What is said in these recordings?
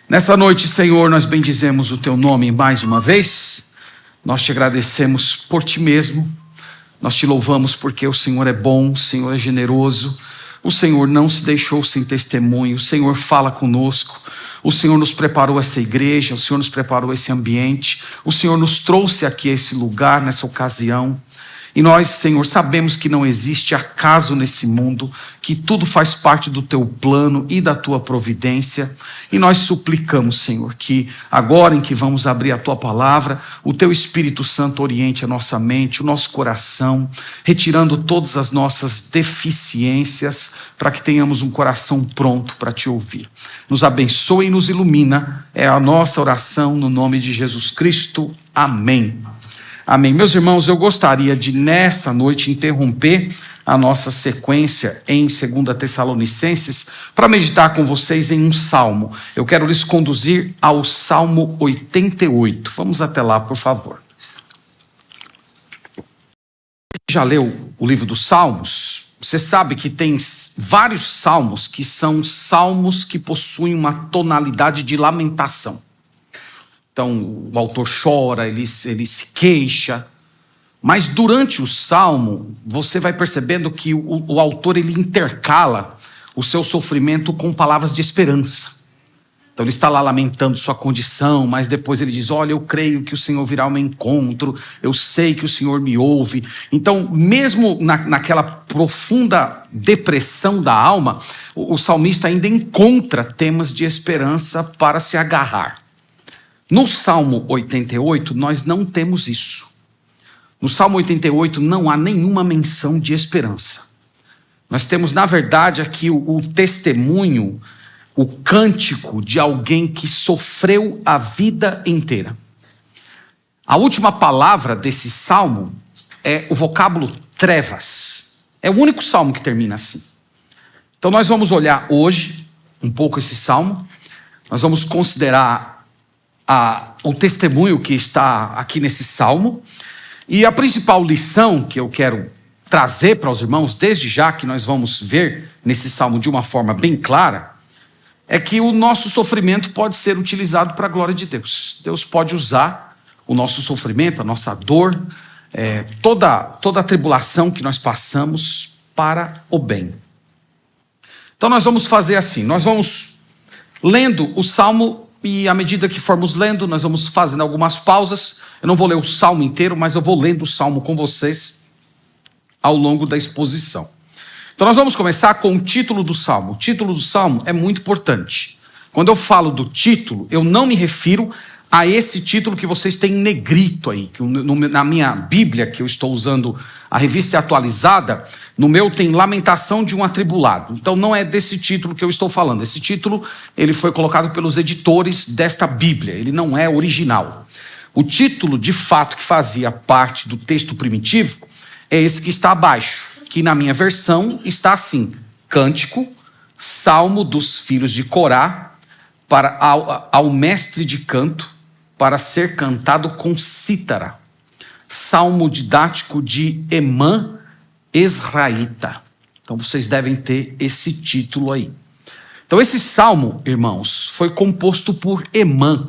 Nessa noite, Senhor, nós bendizemos o Teu nome mais uma vez. Nós te agradecemos por Ti mesmo. Nós te louvamos porque o Senhor é bom, o Senhor é generoso. O Senhor não se deixou sem testemunho. O Senhor fala conosco. O Senhor nos preparou essa igreja. O Senhor nos preparou esse ambiente. O Senhor nos trouxe aqui a esse lugar, nessa ocasião. E nós, Senhor, sabemos que não existe acaso nesse mundo, que tudo faz parte do Teu plano e da Tua providência. E nós suplicamos, Senhor, que agora em que vamos abrir a Tua palavra, o Teu Espírito Santo oriente a nossa mente, o nosso coração, retirando todas as nossas deficiências, para que tenhamos um coração pronto para Te ouvir. Nos abençoe e nos ilumina, é a nossa oração no nome de Jesus Cristo. Amém. Amém. Meus irmãos, eu gostaria de nessa noite interromper a nossa sequência em 2 Tessalonicenses para meditar com vocês em um salmo. Eu quero lhes conduzir ao Salmo 88. Vamos até lá, por favor. Já leu o livro dos Salmos? Você sabe que tem vários salmos que são salmos que possuem uma tonalidade de lamentação. Então, o autor chora, ele se queixa. Mas durante o salmo, você vai percebendo que o autor ele intercala o seu sofrimento com palavras de esperança. Então, ele está lá lamentando sua condição, mas depois ele diz, olha, eu creio que o Senhor virá ao meu encontro, eu sei que o Senhor me ouve. Então, mesmo naquela profunda depressão da alma, o salmista ainda encontra temas de esperança para se agarrar. No Salmo 88, nós não temos isso. No Salmo 88 não há nenhuma menção de esperança. Nós temos, na verdade, aqui o testemunho, o cântico de alguém que sofreu a vida inteira. A última palavra desse salmo é o vocábulo trevas. É o único salmo que termina assim. Então nós vamos olhar hoje um pouco esse salmo. Nós vamos considerar o testemunho que está aqui nesse salmo. E a principal lição que eu quero trazer para os irmãos, desde já que nós vamos ver nesse salmo de uma forma bem clara, é que o nosso sofrimento pode ser utilizado para a glória de Deus. Deus pode usar o nosso sofrimento, a nossa dor, toda a tribulação que nós passamos para o bem. Então nós vamos fazer assim, nós vamos lendo o salmo. E à medida que formos lendo, nós vamos fazendo algumas pausas. Eu não vou ler o salmo inteiro, mas eu vou lendo o salmo com vocês ao longo da exposição. Então nós vamos começar com o título do salmo. O título do salmo é muito importante. Quando eu falo do título, eu não me refiro a esse título que vocês têm em negrito aí. Que na minha Bíblia, que eu estou usando a revista atualizada, no meu tem Lamentação de um Atribulado. Então não é desse título que eu estou falando. Esse título ele foi colocado pelos editores desta Bíblia. Ele não é original. O título, de fato, que fazia parte do texto primitivo, é esse que está abaixo. Que na minha versão está assim. Cântico, Salmo dos filhos de Corá, ao mestre de canto, para ser cantado com cítara. Salmo didático de Emã Esraíta. Então vocês devem ter esse título aí. Então esse salmo, irmãos, foi composto por Emã.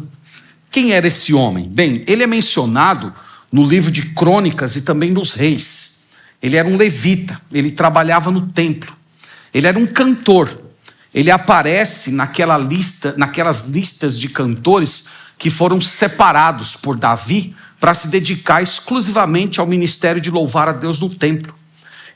Quem era esse homem? Bem, ele é mencionado no livro de Crônicas e também nos Reis. Ele era um levita, ele trabalhava no templo. Ele era um cantor. Ele aparece naquelas listas de cantores que foram separados por Davi para se dedicar exclusivamente ao ministério de louvar a Deus no templo.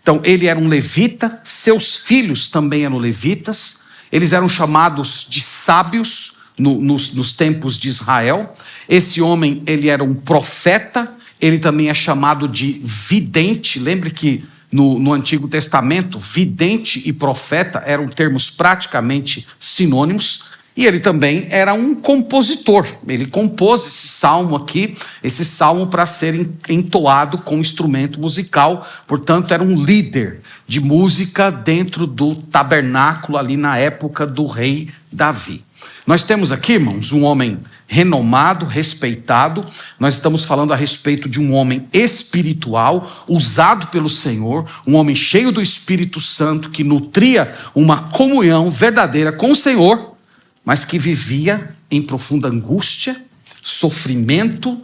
Então ele era um levita, seus filhos também eram levitas, eles eram chamados de sábios nos tempos de Israel. Esse homem, ele era um profeta, ele também é chamado de vidente. Lembre que no Antigo Testamento, vidente e profeta eram termos praticamente sinônimos. E ele também era um compositor. Ele compôs esse salmo aqui, esse salmo para ser entoado com instrumento musical. Portanto, era um líder de música dentro do tabernáculo ali na época do rei Davi. Nós temos aqui, irmãos, um homem renomado, respeitado. Nós estamos falando a respeito de um homem espiritual, usado pelo Senhor, um homem cheio do Espírito Santo, que nutria uma comunhão verdadeira com o Senhor, mas que vivia em profunda angústia, sofrimento,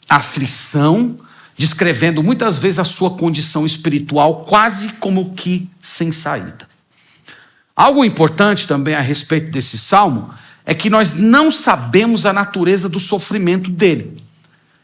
aflição, descrevendo muitas vezes a sua condição espiritual quase como que sem saída. Algo importante também a respeito desse salmo é que nós não sabemos a natureza do sofrimento dele.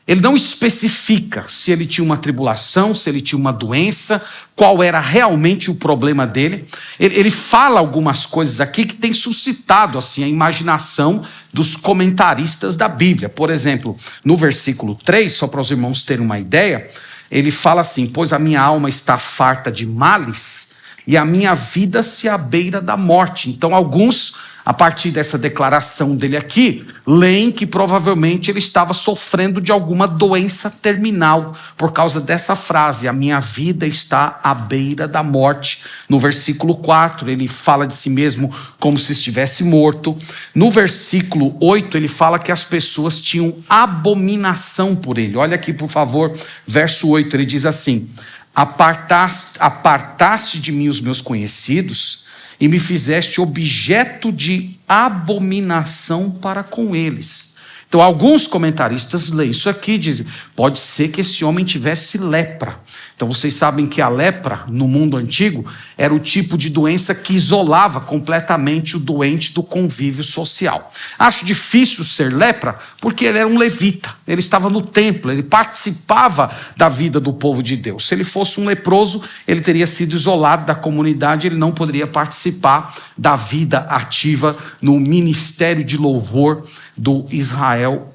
Ele não especifica se ele tinha uma tribulação, se ele tinha uma doença, qual era realmente o problema dele. Ele fala algumas coisas aqui que tem suscitado assim, a imaginação dos comentaristas da Bíblia. Por exemplo, no versículo 3, só para os irmãos terem uma ideia, ele fala assim: pois a minha alma está farta de males e a minha vida se abeira da morte. Então alguns, a partir dessa declaração dele aqui, leem que provavelmente ele estava sofrendo de alguma doença terminal, por causa dessa frase, a minha vida está à beira da morte. No versículo 4, ele fala de si mesmo como se estivesse morto. No versículo 8, ele fala que as pessoas tinham abominação por ele. Olha aqui, por favor, verso 8, ele diz assim: apartaste de mim os meus conhecidos, e me fizeste objeto de abominação para com eles. Então, alguns comentaristas leem isso aqui e dizem: pode ser que esse homem tivesse lepra. Então, vocês sabem que a lepra, no mundo antigo, era o tipo de doença que isolava completamente o doente do convívio social. Acho difícil ser lepra, porque ele era um levita. Ele estava no templo, ele participava da vida do povo de Deus. Se ele fosse um leproso, ele teria sido isolado da comunidade, ele não poderia participar da vida ativa no ministério de louvor do Israel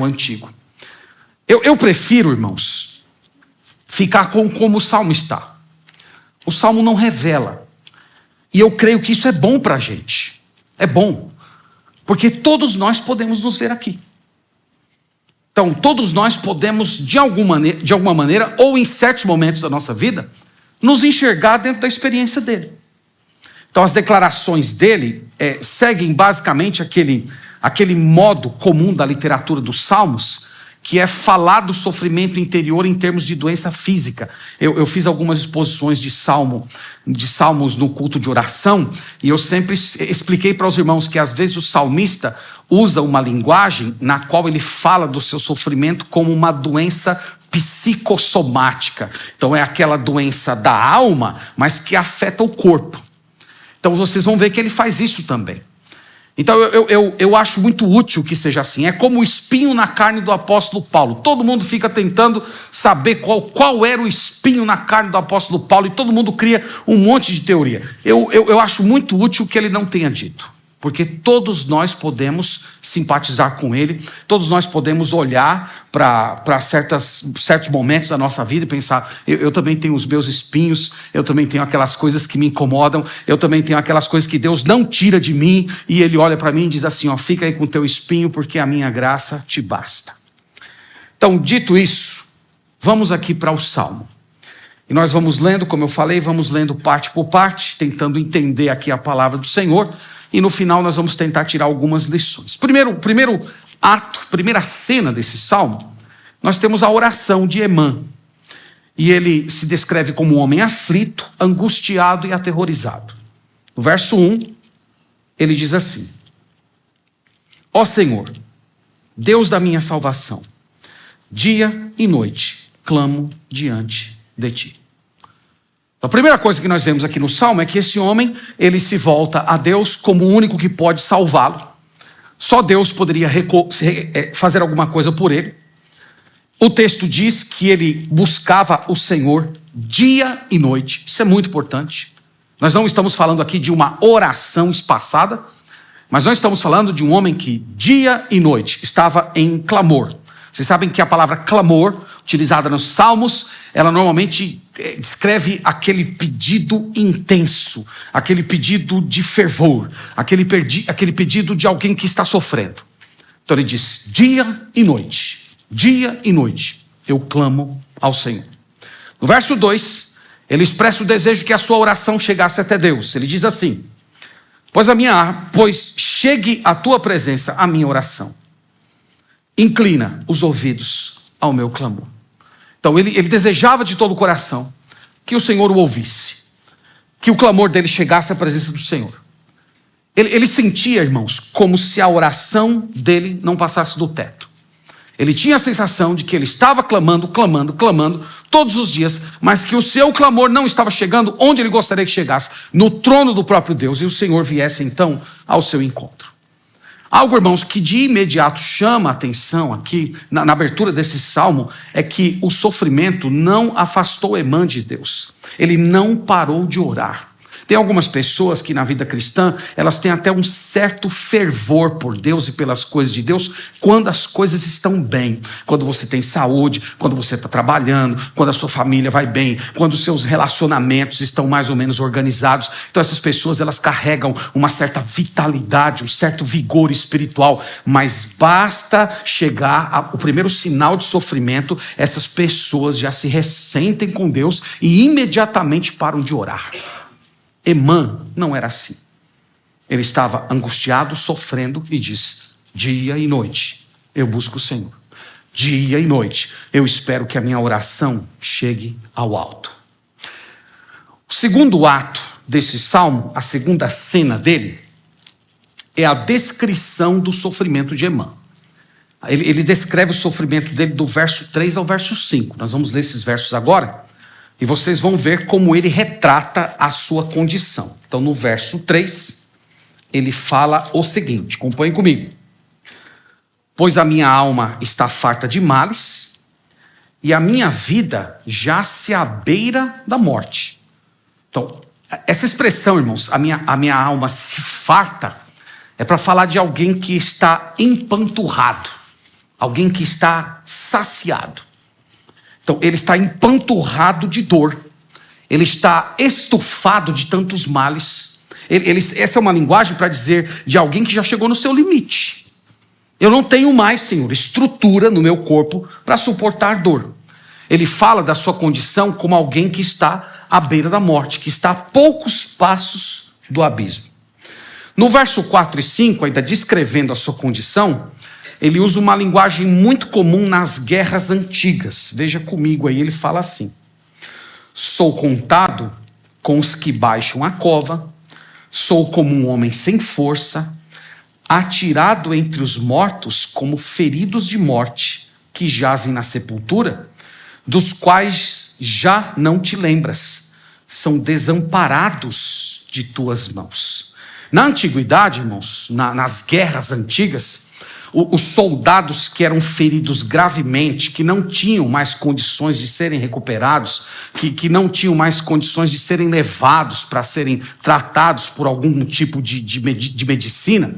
antigo. Eu prefiro, irmãos, ficar como o salmo está. O salmo não revela. E eu creio que isso é bom para a gente. É bom. Porque todos nós podemos nos ver aqui. Então, todos nós podemos, de alguma maneira, ou em certos momentos da nossa vida, nos enxergar dentro da experiência dele. Então, as declarações dele seguem basicamente aquele modo comum da literatura dos Salmos, que é falar do sofrimento interior em termos de doença física. Eu fiz algumas exposições de salmos no culto de oração, e eu sempre expliquei para os irmãos que às vezes o salmista usa uma linguagem na qual ele fala do seu sofrimento como uma doença psicossomática. Então é aquela doença da alma, mas que afeta o corpo. Então vocês vão ver que ele faz isso também. Então eu acho muito útil que seja assim. É como o espinho na carne do apóstolo Paulo. Todo mundo fica tentando saber qual era o espinho na carne do apóstolo Paulo, e todo mundo cria um monte de teoria. Eu acho muito útil que ele não tenha dito, porque todos nós podemos simpatizar com ele, todos nós podemos olhar para certos momentos da nossa vida e pensar: eu também tenho os meus espinhos, eu também tenho aquelas coisas que me incomodam, eu também tenho aquelas coisas que Deus não tira de mim, e ele olha para mim e diz assim: ó, fica aí com o teu espinho, porque a minha graça te basta. Então, dito isso, vamos aqui para o Salmo. E nós vamos lendo, como eu falei, vamos lendo parte por parte, tentando entender aqui a palavra do Senhor. E no final nós vamos tentar tirar algumas lições. Primeiro ato, primeira cena desse salmo, nós temos a oração de Emã. E ele se descreve como um homem aflito, angustiado e aterrorizado. No verso 1, ele diz assim: ó Senhor, Deus da minha salvação, dia e noite clamo diante de ti. A primeira coisa que nós vemos aqui no Salmo é que esse homem, ele se volta a Deus como o único que pode salvá-lo. Só Deus poderia fazer alguma coisa por ele. O texto diz que ele buscava o Senhor dia e noite. Isso é muito importante. Nós não estamos falando aqui de uma oração espaçada, mas nós estamos falando de um homem que dia e noite estava em clamor. Vocês sabem que a palavra clamor, utilizada nos Salmos, ela normalmente descreve aquele pedido intenso, aquele pedido de fervor, aquele pedido de alguém que está sofrendo. Então ele diz: dia e noite, eu clamo ao Senhor. No verso 2, ele expressa o desejo que a sua oração chegasse até Deus. Ele diz assim: pois chegue à tua presença a minha oração. Inclina os ouvidos ao meu clamor. Então ele desejava de todo o coração que o Senhor o ouvisse, que o clamor dele chegasse à presença do Senhor. Ele sentia, irmãos, como se a oração dele não passasse do teto. Ele tinha a sensação de que ele estava clamando todos os dias, mas que o seu clamor não estava chegando onde ele gostaria que chegasse, no trono do próprio Deus, e o Senhor viesse então ao seu encontro. Algo, irmãos, que de imediato chama a atenção aqui, na abertura desse salmo, é que o sofrimento não afastou Emã de Deus. Ele não parou de orar. Tem algumas pessoas que na vida cristã, elas têm até um certo fervor por Deus e pelas coisas de Deus, quando as coisas estão bem, quando você tem saúde, quando você está trabalhando, quando a sua família vai bem, quando os seus relacionamentos estão mais ou menos organizados. Então essas pessoas, elas carregam uma certa vitalidade, um certo vigor espiritual, mas basta chegar ao primeiro sinal de sofrimento, essas pessoas já se ressentem com Deus e imediatamente param de orar. Emã não era assim. Ele estava angustiado, sofrendo e diz: dia e noite eu busco o Senhor. Dia e noite eu espero que a minha oração chegue ao alto. O segundo ato desse salmo, a segunda cena dele, é a descrição do sofrimento de Emã. Ele descreve o sofrimento dele do verso 3 ao verso 5. Nós vamos ler esses versos agora. E vocês vão ver como ele retrata a sua condição. Então, no verso 3, ele fala o seguinte, acompanhem comigo. Pois a minha alma está farta de males, e a minha vida jace à beira da morte. Então, essa expressão, irmãos, a minha alma se farta, é para falar de alguém que está empanturrado, alguém que está saciado. Então, ele está empanturrado de dor. Ele está estufado de tantos males. Essa é uma linguagem para dizer de alguém que já chegou no seu limite. Eu não tenho mais, Senhor, estrutura no meu corpo para suportar dor. Ele fala da sua condição como alguém que está à beira da morte, que está a poucos passos do abismo. No verso 4 e 5, ainda descrevendo a sua condição, ele usa uma linguagem muito comum nas guerras antigas. Veja comigo aí, ele fala assim: sou contado com os que baixam a cova, sou como um homem sem força, atirado entre os mortos como feridos de morte, que jazem na sepultura, dos quais já não te lembras, são desamparados de tuas mãos. Na antiguidade, irmãos, nas guerras antigas, os soldados que eram feridos gravemente, que não tinham mais condições de serem recuperados, que não tinham mais condições de serem levados para serem tratados por algum tipo de medicina,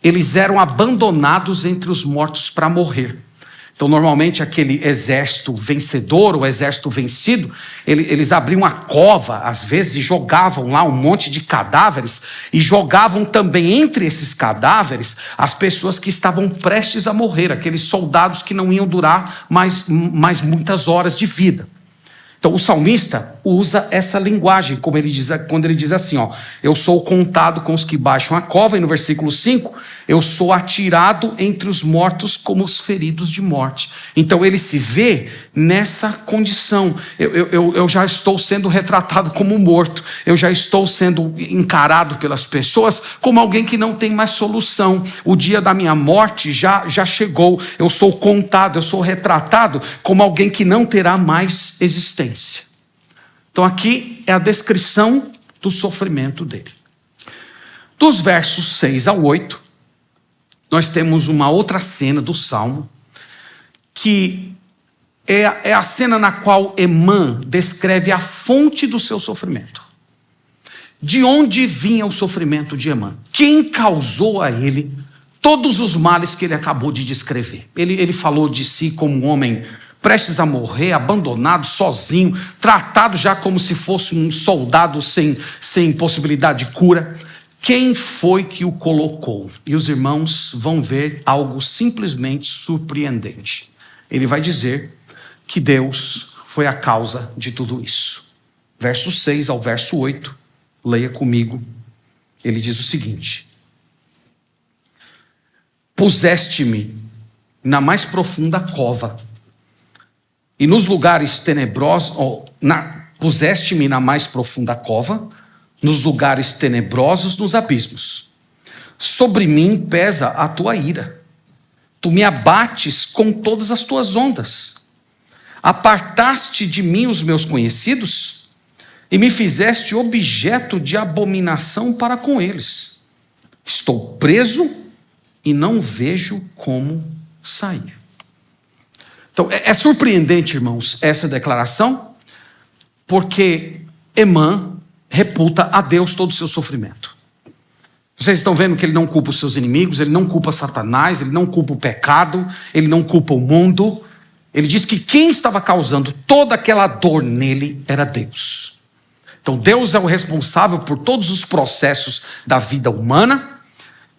eles eram abandonados entre os mortos para morrer. Então, normalmente, aquele exército vencedor, ou exército vencido, eles abriam a cova, às vezes, e jogavam lá um monte de cadáveres, e jogavam também entre esses cadáveres as pessoas que estavam prestes a morrer, aqueles soldados que não iam durar mais muitas horas de vida. Então, o salmista usa essa linguagem, como ele diz, quando ele diz assim, eu sou contado com os que baixam a cova, e no versículo 5, eu sou atirado entre os mortos como os feridos de morte. Então, ele se vê nessa condição. Eu já estou sendo retratado como morto, eu já estou sendo encarado pelas pessoas como alguém que não tem mais solução. O dia da minha morte já chegou, eu sou contado, eu sou retratado como alguém que não terá mais existência. Então aqui é a descrição do sofrimento dele. Dos versos 6 ao 8, nós temos uma outra cena do Salmo, que é a cena na qual Emã descreve a fonte do seu sofrimento. De onde vinha o sofrimento de Emã? Quem causou a ele todos os males que ele acabou de descrever? Ele falou de si como um homem prestes a morrer, abandonado, sozinho, tratado já como se fosse um soldado sem possibilidade de cura. Quem foi que o colocou? E os irmãos vão ver algo simplesmente surpreendente. Ele vai dizer que Deus foi a causa de tudo isso. Verso 6 ao verso 8, leia comigo. Ele diz o seguinte: puseste-me na mais profunda cova, e nos lugares tenebrosos, puseste-me na mais profunda cova, nos lugares tenebrosos, nos abismos. Sobre mim pesa a tua ira. Tu me abates com todas as tuas ondas. Apartaste de mim os meus conhecidos e me fizeste objeto de abominação para com eles. Estou preso e não vejo como sair. Então, é surpreendente, irmãos, essa declaração, porque Emã reputa a Deus todo o seu sofrimento. Vocês estão vendo que ele não culpa os seus inimigos, ele não culpa Satanás, ele não culpa o pecado, ele não culpa o mundo. Ele diz que quem estava causando toda aquela dor nele era Deus. Então Deus é o responsável por todos os processos da vida humana,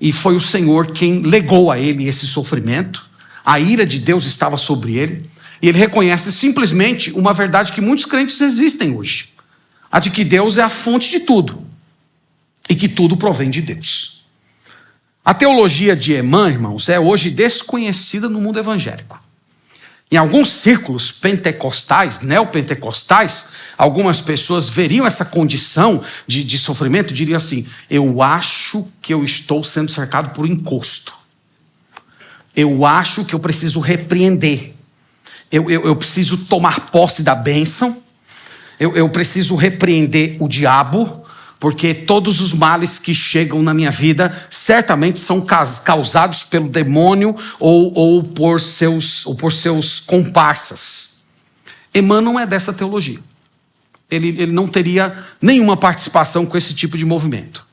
e foi o Senhor quem legou a ele esse sofrimento. A ira de Deus estava sobre ele, e ele reconhece simplesmente uma verdade que muitos crentes resistem hoje: a de que Deus é a fonte de tudo, e que tudo provém de Deus. A teologia de Emã, irmãos, é hoje desconhecida no mundo evangélico. Em alguns círculos pentecostais, neopentecostais, algumas pessoas veriam essa condição de sofrimento e diriam assim: eu acho que eu estou sendo cercado por encosto. Eu acho que eu preciso repreender. Eu preciso tomar posse da bênção. Eu preciso repreender o diabo, porque todos os males que chegam na minha vida certamente são causados pelo demônio ou por seus comparsas. Emã não é dessa teologia. Ele não teria nenhuma participação com esse tipo de movimento.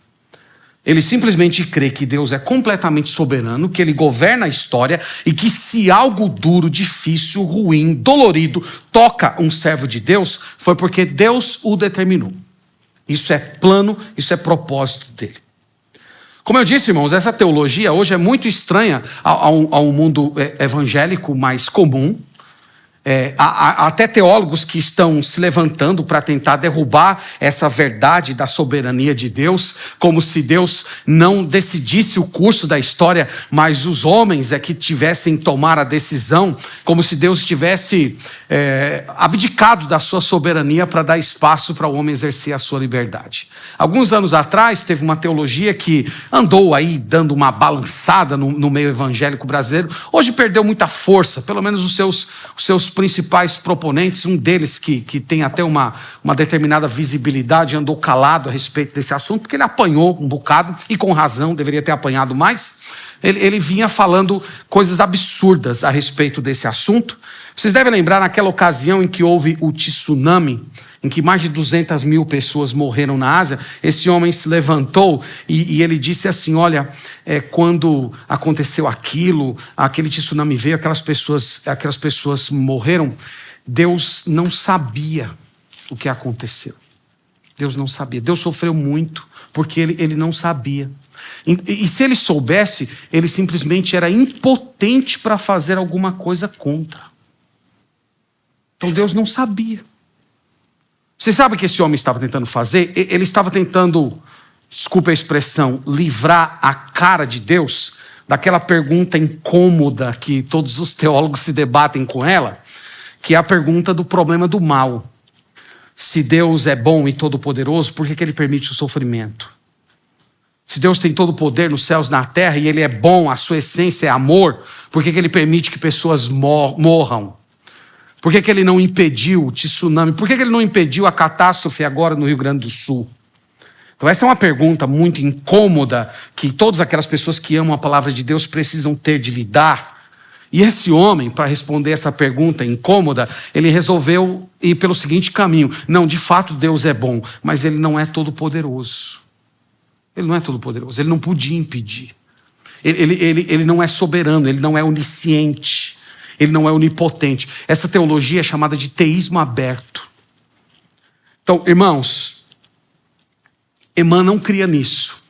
Ele simplesmente crê que Deus é completamente soberano, que ele governa a história e que se algo duro, difícil, ruim, dolorido toca um servo de Deus, foi porque Deus o determinou. Isso é plano, isso é propósito dele. Como eu disse, irmãos, essa teologia hoje é muito estranha ao mundo evangélico mais comum. Há até teólogos que estão se levantando para tentar derrubar essa verdade da soberania de Deus, como se Deus não decidisse o curso da história, mas os homens é que tivessem tomar a decisão, como se Deus tivesse abdicado da sua soberania para dar espaço para o homem exercer a sua liberdade. Alguns anos atrás teve uma teologia que andou aí dando uma balançada no meio evangélico brasileiro. Hoje perdeu muita força, pelo menos os seus principais proponentes, um deles que tem até uma determinada visibilidade, andou calado a respeito desse assunto, porque ele apanhou um bocado, e com razão, deveria ter apanhado mais. Ele vinha falando coisas absurdas a respeito desse assunto. Vocês devem lembrar naquela ocasião em que houve o tsunami, em que mais de 200 mil pessoas morreram na Ásia. Esse homem se levantou e ele disse assim: olha, quando aconteceu aquele tsunami veio, aquelas pessoas morreram, Deus não sabia o que aconteceu. Deus não sabia. Deus sofreu muito, porque ele não sabia. E se ele soubesse, ele simplesmente era impotente para fazer alguma coisa contra. Então Deus não sabia. Você sabe o que esse homem estava tentando fazer? Ele estava tentando, desculpe a expressão, livrar a cara de Deus daquela pergunta incômoda que todos os teólogos se debatem com ela, que é a pergunta do problema do mal. Se Deus é bom e todo-poderoso, por que ele permite o sofrimento? Se Deus tem todo o poder nos céus e na terra e ele é bom, a sua essência é amor, por que ele permite que pessoas morram? Por que ele não impediu o tsunami? Por que ele não impediu a catástrofe agora no Rio Grande do Sul? Então essa é uma pergunta muito incômoda que todas aquelas pessoas que amam a palavra de Deus precisam ter de lidar. E esse homem, para responder essa pergunta incômoda, ele resolveu ir pelo seguinte caminho: não, de fato Deus é bom, mas ele não é todo-poderoso. Ele não é todo-poderoso, ele não podia impedir. Ele não é soberano, ele não é onisciente. Ele não é onipotente. Essa teologia é chamada de teísmo aberto. Então, irmãos, Emã não cria nisso.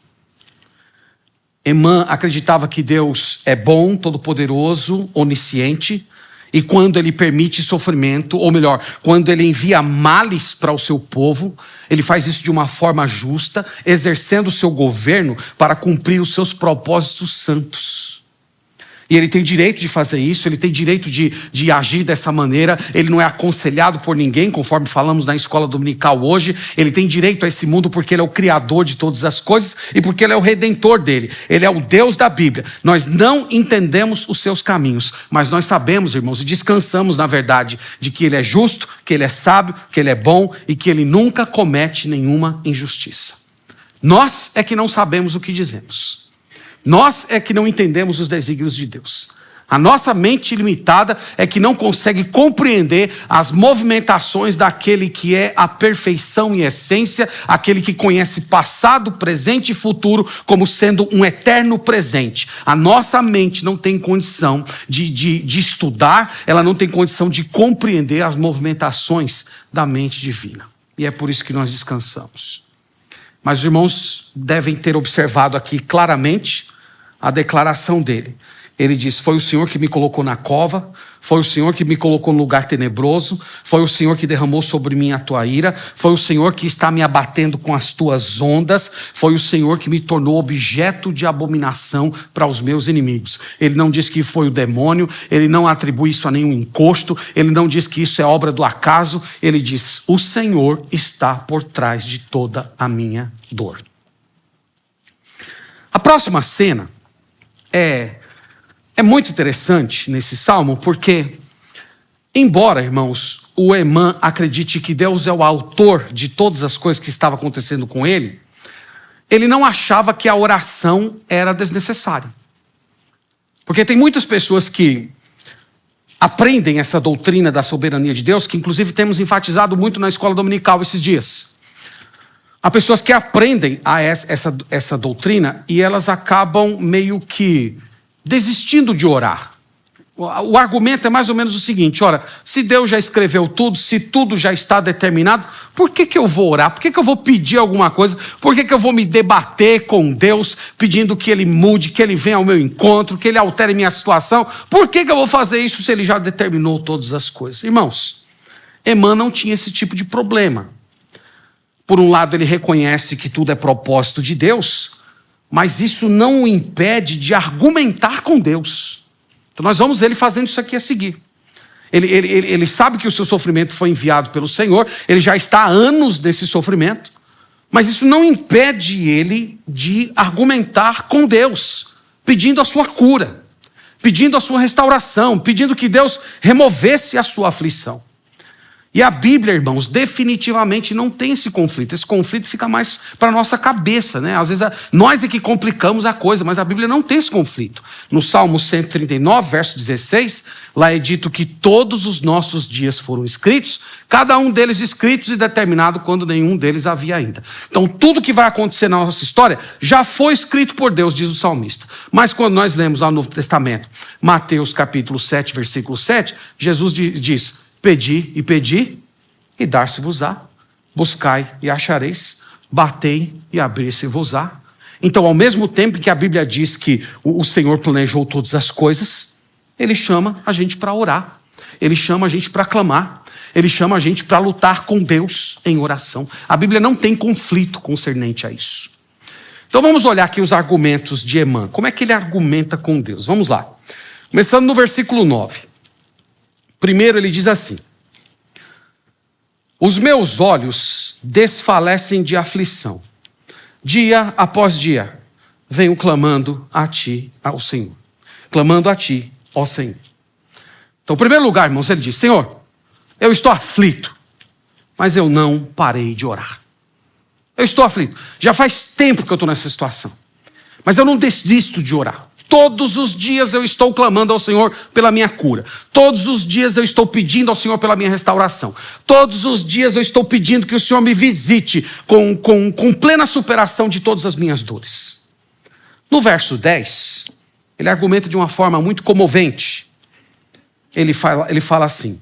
Emã acreditava que Deus é bom, todo-poderoso, onisciente, e quando ele permite sofrimento, ou melhor, quando ele envia males para o seu povo, ele faz isso de uma forma justa, exercendo o seu governo para cumprir os seus propósitos santos. E ele tem direito de fazer isso, ele tem direito de agir dessa maneira. Ele não é aconselhado por ninguém, conforme falamos na escola dominical hoje. Ele tem direito a esse mundo porque ele é o criador de todas as coisas e porque ele é o redentor dele. Ele é o Deus da Bíblia. Nós não entendemos os seus caminhos, mas nós sabemos, irmãos, e descansamos na verdade de que ele é justo, que ele é sábio, que ele é bom e que ele nunca comete nenhuma injustiça. Nós é que não sabemos o que dizemos. Nós é que não entendemos os desígnios de Deus. A nossa mente limitada é que não consegue compreender as movimentações daquele que é a perfeição e essência, aquele que conhece passado, presente e futuro como sendo um eterno presente. A nossa mente não tem condição de estudar, ela não tem condição de compreender as movimentações da mente divina. E é por isso que nós descansamos. Mas os irmãos devem ter observado aqui claramente a declaração dele. Ele diz: foi o Senhor que me colocou na cova, foi o Senhor que me colocou no lugar tenebroso, foi o Senhor que derramou sobre mim a tua ira, foi o Senhor que está me abatendo com as tuas ondas, foi o Senhor que me tornou objeto de abominação para os meus inimigos. Ele não diz que foi o demônio, ele não atribui isso a nenhum encosto, ele não diz que isso é obra do acaso, ele diz: o Senhor está por trás de toda a minha dor. A próxima cena é muito interessante nesse salmo, porque, embora, irmãos, o Emã acredite que Deus é o autor de todas as coisas que estavam acontecendo com ele, ele não achava que a oração era desnecessária. Porque tem muitas pessoas que aprendem essa doutrina da soberania de Deus, que inclusive temos enfatizado muito na escola dominical esses dias. Há pessoas que aprendem essa doutrina e elas acabam meio que desistindo de orar. O argumento é mais ou menos o seguinte: ora, se Deus já escreveu tudo, se tudo já está determinado, por que eu vou orar? Por que eu vou pedir alguma coisa? Por que eu vou me debater com Deus, pedindo que Ele mude, que Ele venha ao meu encontro, que Ele altere minha situação? Por que eu vou fazer isso se Ele já determinou todas as coisas? Irmãos, Emã não tinha esse tipo de problema. Por um lado, ele reconhece que tudo é propósito de Deus, mas isso não o impede de argumentar com Deus. Então nós vamos ver ele fazendo isso aqui a seguir. Ele sabe que o seu sofrimento foi enviado pelo Senhor, ele já está há anos nesse sofrimento, mas isso não impede ele de argumentar com Deus, pedindo a sua cura, pedindo a sua restauração, pedindo que Deus removesse a sua aflição. E a Bíblia, irmãos, definitivamente não tem esse conflito. Esse conflito fica mais para a nossa cabeça, né? Às vezes nós é que complicamos a coisa, mas a Bíblia não tem esse conflito. No Salmo 139, verso 16, lá é dito que todos os nossos dias foram escritos, cada um deles escritos e determinado quando nenhum deles havia ainda. Então tudo que vai acontecer na nossa história já foi escrito por Deus, diz o salmista. Mas quando nós lemos lá no Novo Testamento, Mateus capítulo 7, versículo 7, Jesus diz: pedi e dar-se-vos-á, buscai e achareis, batei e abrir-se-vos-á. Então, ao mesmo tempo que a Bíblia diz que o Senhor planejou todas as coisas, Ele chama a gente para orar, Ele chama a gente para clamar, Ele chama a gente para lutar com Deus em oração. A Bíblia não tem conflito concernente a isso. Então vamos olhar aqui os argumentos de Emã. Como é que ele argumenta com Deus? Vamos lá. Começando no versículo 9. Primeiro ele diz assim: os meus olhos desfalecem de aflição. Dia após dia, venho clamando a ti, ao Senhor. Clamando a ti, ó Senhor. Então, em primeiro lugar, irmãos, ele diz: Senhor, eu estou aflito, mas eu não parei de orar. Eu estou aflito. Já faz tempo que eu estou nessa situação, mas eu não desisto de orar. Todos os dias eu estou clamando ao Senhor pela minha cura. Todos os dias eu estou pedindo ao Senhor pela minha restauração. Todos os dias eu estou pedindo que o Senhor me visite com plena superação de todas as minhas dores. No verso 10, ele argumenta de uma forma muito comovente. Ele fala assim: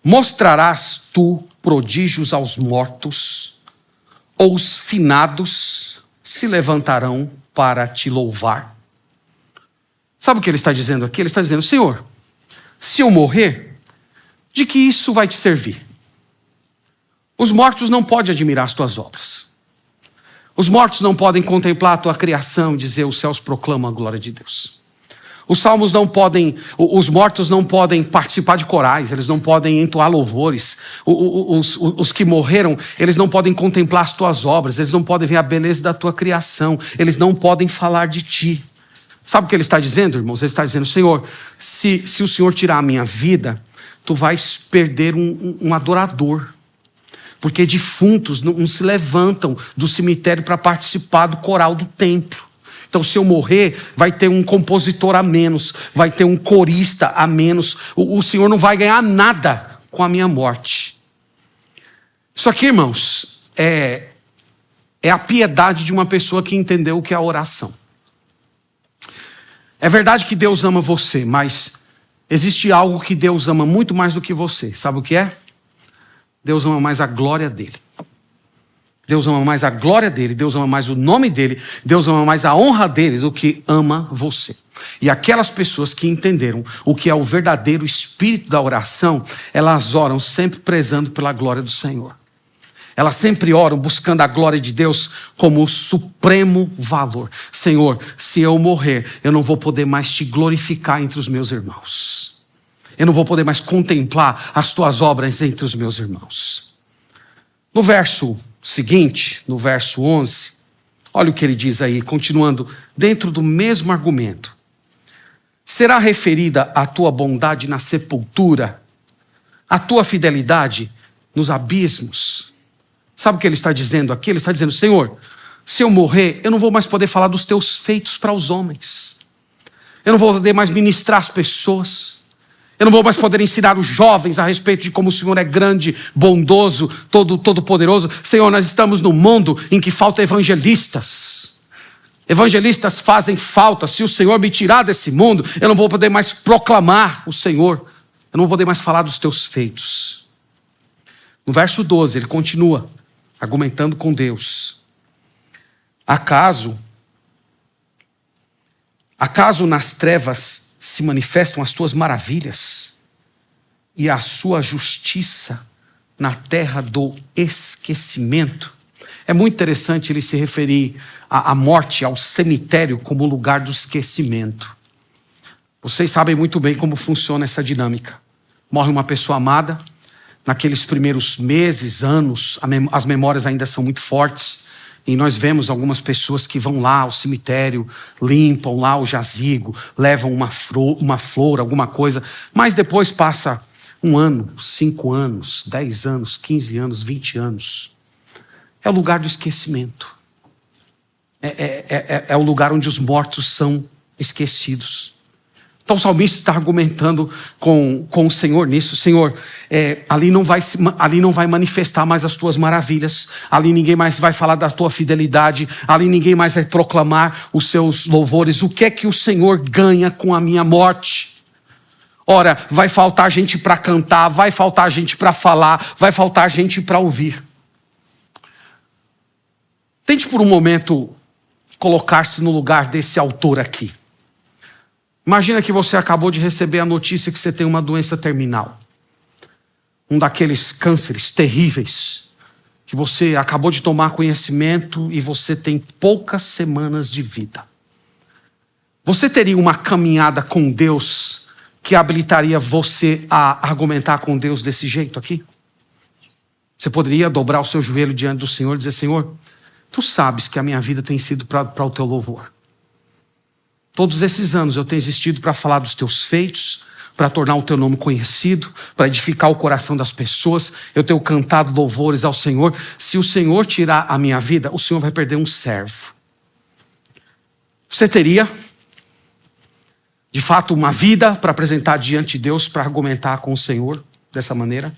mostrarás tu prodígios aos mortos, ou os finados se levantarão para te louvar? Sabe o que ele está dizendo aqui? Ele está dizendo: Senhor, se eu morrer, de que isso vai te servir? Os mortos não podem admirar as tuas obras. Os mortos não podem contemplar a tua criação e dizer: os céus proclamam a glória de Deus. Os salmos não podem, os mortos não podem participar de corais, eles não podem entoar louvores. Os que morreram, eles não podem contemplar as tuas obras, eles não podem ver a beleza da tua criação, eles não podem falar de ti. Sabe o que ele está dizendo, irmãos? Ele está dizendo, Senhor, se o Senhor tirar a minha vida, tu vais perder um adorador. Porque defuntos não se levantam do cemitério para participar do coral do templo. Então, se eu morrer, vai ter um compositor a menos, vai ter um corista a menos. O Senhor não vai ganhar nada com a minha morte. Isso aqui, irmãos, é a piedade de uma pessoa que entendeu o que é a oração. É verdade que Deus ama você, mas existe algo que Deus ama muito mais do que você. Sabe o que é? Deus ama mais a glória dele. Deus ama mais a glória dele, Deus ama mais o nome dele, Deus ama mais a honra dele do que ama você. E aquelas pessoas que entenderam o que é o verdadeiro espírito da oração, elas oram sempre prezando pela glória do Senhor. Elas sempre oram buscando a glória de Deus como o supremo valor. Senhor, se eu morrer, eu não vou poder mais te glorificar entre os meus irmãos. Eu não vou poder mais contemplar as tuas obras entre os meus irmãos. No verso seguinte, no verso 11, olha o que ele diz aí, continuando dentro do mesmo argumento. Será referida a tua bondade na sepultura, a tua fidelidade nos abismos. Sabe o que ele está dizendo aqui? Ele está dizendo, Senhor, se eu morrer, eu não vou mais poder falar dos teus feitos para os homens. Eu não vou poder mais ministrar as pessoas. Eu não vou mais poder ensinar os jovens a respeito de como o Senhor é grande, bondoso, todo-poderoso. Senhor, nós estamos num mundo em que falta evangelistas. Evangelistas fazem falta. Se o Senhor me tirar desse mundo, eu não vou poder mais proclamar o Senhor. Eu não vou poder mais falar dos teus feitos. No verso 12, ele continua argumentando com Deus. Acaso nas trevas se manifestam as tuas maravilhas e a sua justiça na terra do esquecimento? É muito interessante ele se referir à morte, ao cemitério, como lugar do esquecimento. Vocês sabem muito bem como funciona essa dinâmica. Morre uma pessoa amada, naqueles primeiros meses, anos, as memórias ainda são muito fortes. E nós vemos algumas pessoas que vão lá ao cemitério, limpam lá o jazigo, levam uma flor, alguma coisa. Mas depois passa 1 ano, 5 anos, 10 anos, 15 anos, 20 anos. É o lugar do esquecimento. É o lugar onde os mortos são esquecidos. Então o salmista está argumentando com o Senhor nisso. Senhor, ali não vai manifestar mais as tuas maravilhas. Ali ninguém mais vai falar da tua fidelidade. Ali ninguém mais vai proclamar os seus louvores. O que é que o Senhor ganha com a minha morte? Ora, vai faltar gente para cantar, vai faltar gente para falar, vai faltar gente para ouvir. Tente por um momento colocar-se no lugar desse autor aqui. Imagina que você acabou de receber a notícia que você tem uma doença terminal. Um daqueles cânceres terríveis, que você acabou de tomar conhecimento e você tem poucas semanas de vida. Você teria uma caminhada com Deus que habilitaria você a argumentar com Deus desse jeito aqui? Você poderia dobrar o seu joelho diante do Senhor e dizer, Senhor, tu sabes que a minha vida tem sido para o teu louvor. Todos esses anos eu tenho existido para falar dos teus feitos, para tornar o teu nome conhecido, para edificar o coração das pessoas. Eu tenho cantado louvores ao Senhor. Se o Senhor tirar a minha vida, o Senhor vai perder um servo. Você teria, de fato, uma vida para apresentar diante de Deus, para argumentar com o Senhor dessa maneira?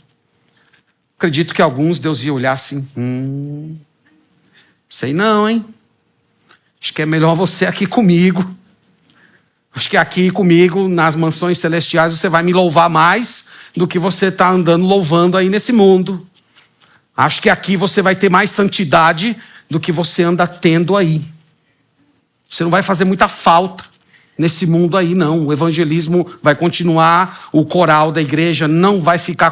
Acredito que alguns Deus ia olhar assim, sei não, hein? Acho que é melhor você aqui comigo. Acho que aqui comigo, nas mansões celestiais, você vai me louvar mais do que você está andando louvando aí nesse mundo. Acho que aqui você vai ter mais santidade do que você anda tendo aí. Você não vai fazer muita falta nesse mundo aí, não. O evangelismo vai continuar, o coral da igreja não vai ficar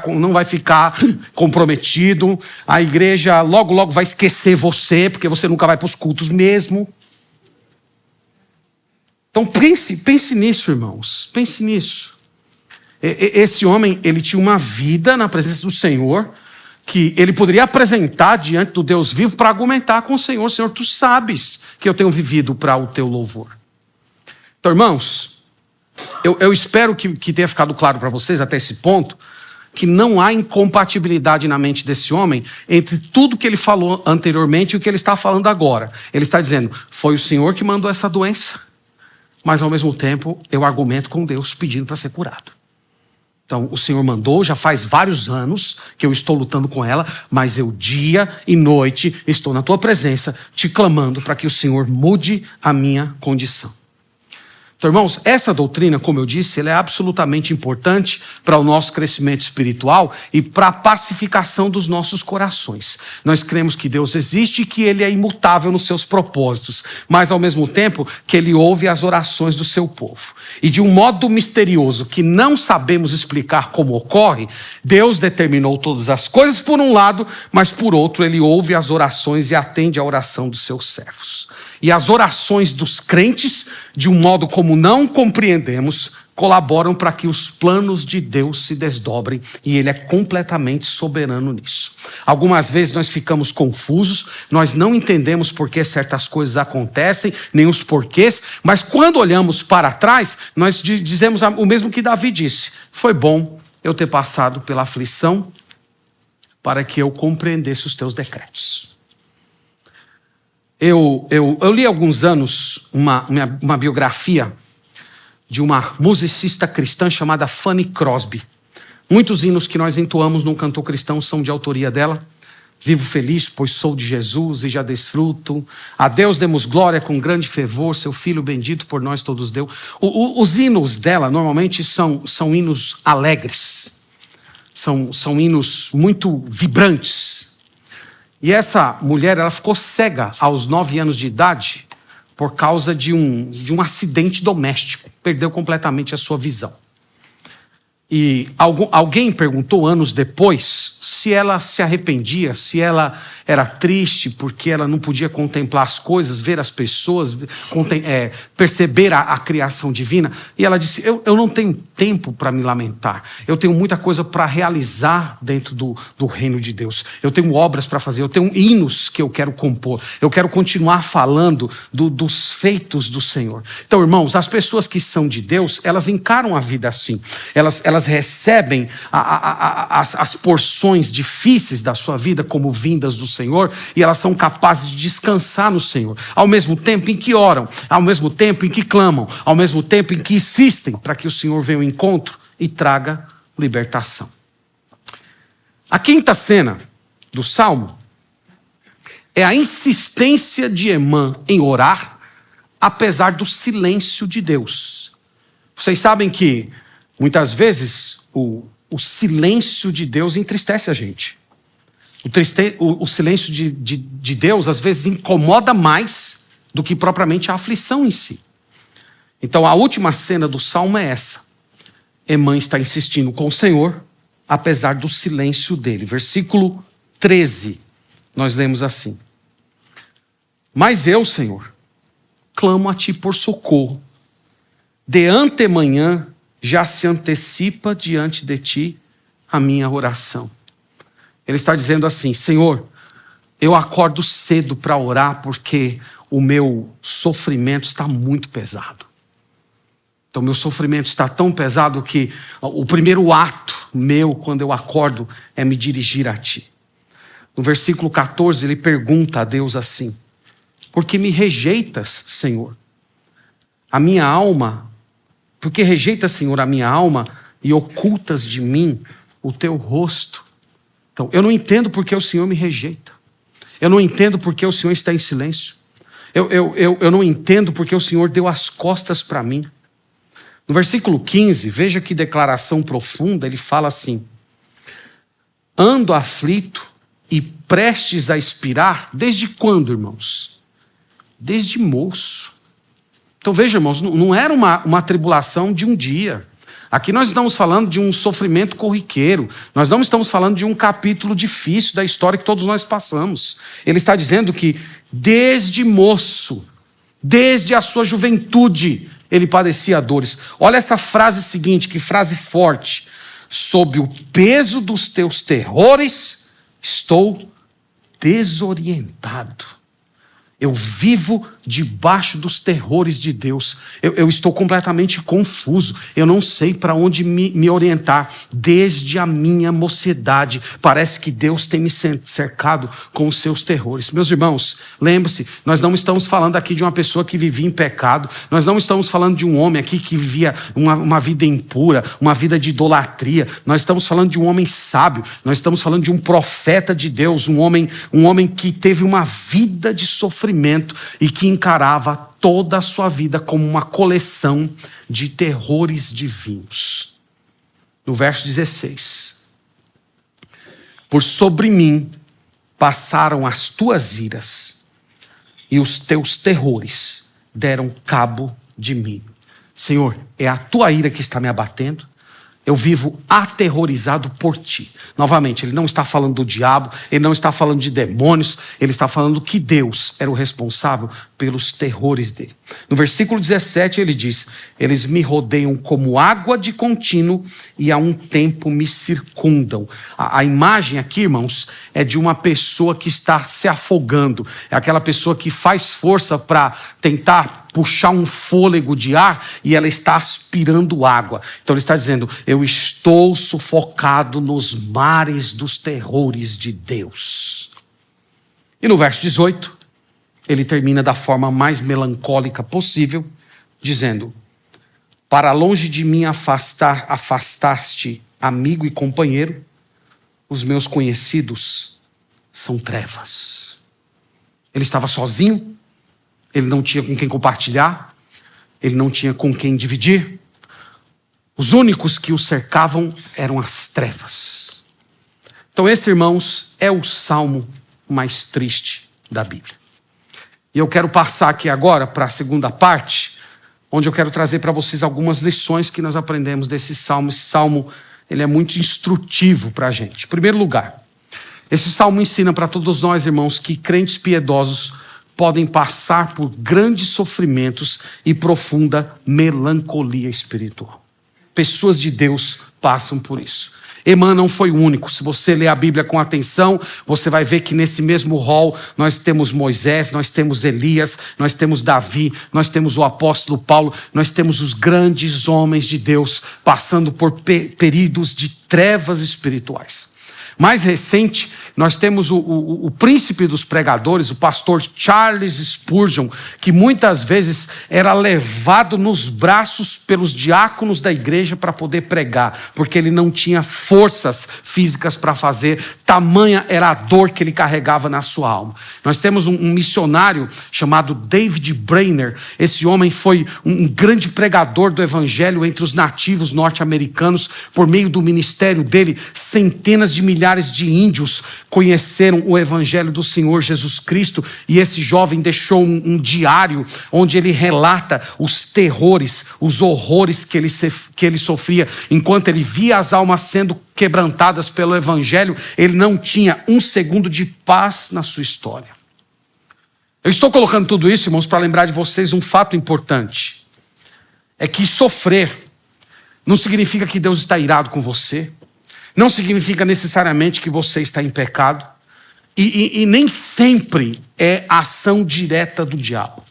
comprometido. A igreja logo vai esquecer você, porque você nunca vai para os cultos mesmo. Então pense nisso, irmãos. Pense nisso. Esse homem, ele tinha uma vida na presença do Senhor que ele poderia apresentar diante do Deus vivo para argumentar com o Senhor. Senhor, tu sabes que eu tenho vivido para o teu louvor. Então, irmãos, eu espero que tenha ficado claro para vocês até esse ponto que não há incompatibilidade na mente desse homem entre tudo que ele falou anteriormente e o que ele está falando agora. Ele está dizendo, foi o Senhor que mandou essa doença, mas ao mesmo tempo eu argumento com Deus pedindo para ser curado. Então o Senhor mandou, já faz vários anos que eu estou lutando com ela, mas eu dia e noite estou na tua presença te clamando para que o Senhor mude a minha condição. Então, irmãos, essa doutrina, como eu disse, ela é absolutamente importante para o nosso crescimento espiritual e para a pacificação dos nossos corações. Nós cremos que Deus existe e que Ele é imutável nos seus propósitos, mas ao mesmo tempo que Ele ouve as orações do seu povo. E de um modo misterioso que não sabemos explicar como ocorre, Deus determinou todas as coisas por um lado, mas por outro Ele ouve as orações e atende a oração dos seus servos. E as orações dos crentes, de um modo como não compreendemos, colaboram para que os planos de Deus se desdobrem e Ele é completamente soberano nisso. Algumas vezes nós ficamos confusos, nós não entendemos por que certas coisas acontecem, nem os porquês, mas quando olhamos para trás, nós dizemos o mesmo que Davi disse: foi bom eu ter passado pela aflição para que eu compreendesse os teus decretos. Eu li há alguns anos uma biografia de uma musicista cristã chamada Fanny Crosby. Muitos hinos que nós entoamos no cantor cristão são de autoria dela. Vivo feliz, pois sou de Jesus e já desfruto. A Deus demos glória com grande fervor, seu Filho bendito por nós todos deu. Os hinos dela normalmente são hinos alegres. São hinos muito vibrantes. E essa mulher, ela ficou cega aos 9 anos de idade por causa de um acidente doméstico. Perdeu completamente a sua visão. E alguém perguntou anos depois se ela se arrependia, se ela era triste porque ela não podia contemplar as coisas, ver as pessoas, perceber a criação divina. E ela disse, eu não tenho tempo para me lamentar. Eu tenho muita coisa para realizar dentro do reino de Deus. Eu tenho obras para fazer, eu tenho hinos que eu quero compor. Eu quero continuar falando dos feitos do Senhor. Então, irmãos, as pessoas que são de Deus, elas encaram a vida assim. Elas recebem as porções difíceis da sua vida como vindas do Senhor, e elas são capazes de descansar no Senhor, ao mesmo tempo em que oram, ao mesmo tempo em que clamam, ao mesmo tempo em que insistem para que o Senhor venha ao encontro e traga libertação. A quinta cena do Salmo é a insistência de Emã em orar, apesar do silêncio de Deus. Vocês sabem que muitas vezes o silêncio de Deus entristece a gente. O silêncio de Deus às vezes incomoda mais do que propriamente a aflição em si. Então a última cena do Salmo é essa. Emã está insistindo com o Senhor, apesar do silêncio dele. Versículo 13, nós lemos assim: mas eu, Senhor, clamo a ti por socorro. De antemanhã já se antecipa diante de ti a minha oração. Ele está dizendo assim: Senhor, eu acordo cedo para orar porque o meu sofrimento está muito pesado. Então, meu sofrimento está tão pesado que o primeiro ato meu, quando eu acordo, é me dirigir a ti. No versículo 14, ele pergunta a Deus assim: por que me rejeitas, Senhor? A minha alma, porque rejeitas, Senhor, a minha alma e ocultas de mim o teu rosto. Então, eu não entendo porque o Senhor me rejeita. Eu não entendo porque o Senhor está em silêncio. Eu não entendo porque o Senhor deu as costas para mim. No versículo 15, veja que declaração profunda, ele fala assim: ando aflito e prestes a expirar, desde quando, irmãos? Desde moço. Então veja, irmãos, não era uma tribulação de um dia. Aqui nós estamos falando de um sofrimento corriqueiro. Nós não estamos falando de um capítulo difícil da história que todos nós passamos. Ele está dizendo que desde moço, desde a sua juventude, ele padecia dores. Olha essa frase seguinte, que frase forte. Sob o peso dos teus terrores, estou desorientado. Eu vivo debaixo dos terrores de Deus. Eu estou completamente confuso. Eu não sei para onde me orientar. Desde a minha mocidade, parece que Deus tem me cercado com os seus terrores. Meus irmãos, lembre-se, nós não estamos falando aqui de uma pessoa que vivia em pecado. Nós não estamos falando de um homem aqui que vivia uma vida impura, uma vida de idolatria. Nós estamos falando de um homem sábio. Nós estamos falando de um profeta de Deus, um homem que teve uma vida de sofrimento e que encarava toda a sua vida como uma coleção de terrores divinos. No verso 16: por sobre mim passaram as tuas iras, e os teus terrores deram cabo de mim. Senhor, é a tua ira que está me abatendo. Eu vivo aterrorizado por ti. Novamente, ele não está falando do diabo, ele não está falando de demônios, ele está falando que Deus era o responsável pelos terrores dele. No versículo 17 ele diz: eles me rodeiam como água de contínuo e a um tempo me circundam. A imagem aqui, irmãos, é de uma pessoa que está se afogando. É aquela pessoa que faz força para tentar puxar um fôlego de ar e ela está aspirando água. Então ele está dizendo: eu estou sufocado nos mares dos terrores de Deus. E no verso 18, ele termina da forma mais melancólica possível, dizendo: para longe de mim afastaste amigo e companheiro, os meus conhecidos são trevas. Ele estava sozinho, ele não tinha com quem compartilhar, ele não tinha com quem dividir. Os únicos que o cercavam eram as trevas. Então esse, irmãos, é o salmo mais triste da Bíblia. E eu quero passar aqui agora para a segunda parte, onde eu quero trazer para vocês algumas lições que nós aprendemos desse salmo. Esse salmo, ele é muito instrutivo para a gente. Em primeiro lugar, esse salmo ensina para todos nós, irmãos, que crentes piedosos podem passar por grandes sofrimentos e profunda melancolia espiritual. Pessoas de Deus passam por isso. Emã não foi o único. Se você ler a Bíblia com atenção, você vai ver que nesse mesmo rol nós temos Moisés, nós temos Elias, nós temos Davi, nós temos o apóstolo Paulo, nós temos os grandes homens de Deus passando por períodos de trevas espirituais. Mais recente, nós temos o príncipe dos pregadores, o pastor Charles Spurgeon, que muitas vezes era levado nos braços pelos diáconos da igreja para poder pregar, porque ele não tinha forças físicas para fazer, tamanha era a dor que ele carregava na sua alma. Nós temos um missionário chamado David Brainerd. Esse homem foi um grande pregador do evangelho entre os nativos norte-americanos. Por meio do ministério dele, centenas de milhares de índios conheceram o evangelho do Senhor Jesus Cristo, e esse jovem deixou um diário onde ele relata os terrores, os horrores que ele sofria. Enquanto ele via as almas sendo quebrantadas pelo evangelho, ele não tinha um segundo de paz na sua história. Eu estou colocando tudo isso, irmãos, para lembrar de vocês um fato importante. É que sofrer não significa que Deus está irado com você. Não significa necessariamente que você está em pecado. E nem sempre é a ação direta do diabo.